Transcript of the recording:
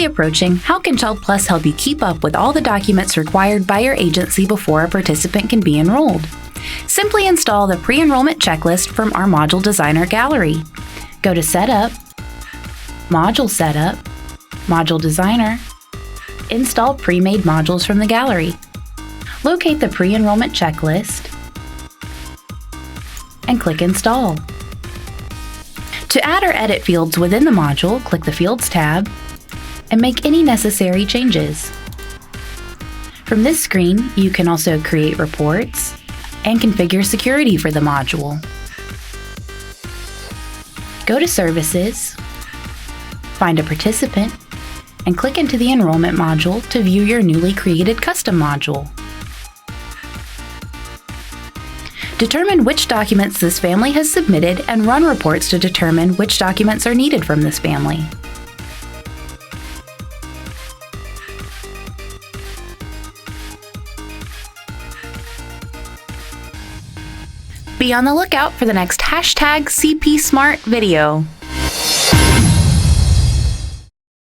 quickly approaching, how can ChildPlus help you keep up with all the documents required by your agency before a participant can be enrolled? Simply install the Pre-Enrollment Checklist from our Module Designer gallery. Go to Setup, Module Setup, Module Designer, install pre-made modules from the gallery. Locate the Pre-Enrollment Checklist and click Install. To add or edit fields within the module, click the Fields tab and make any necessary changes. From this screen, you can also create reports and configure security for the module. Go to Services, find a participant, and click into the Enrollment module to view your newly created custom module. Determine which documents this family has submitted and run reports to determine which documents are needed from this family. Be on the lookout for the next #CPSmart video.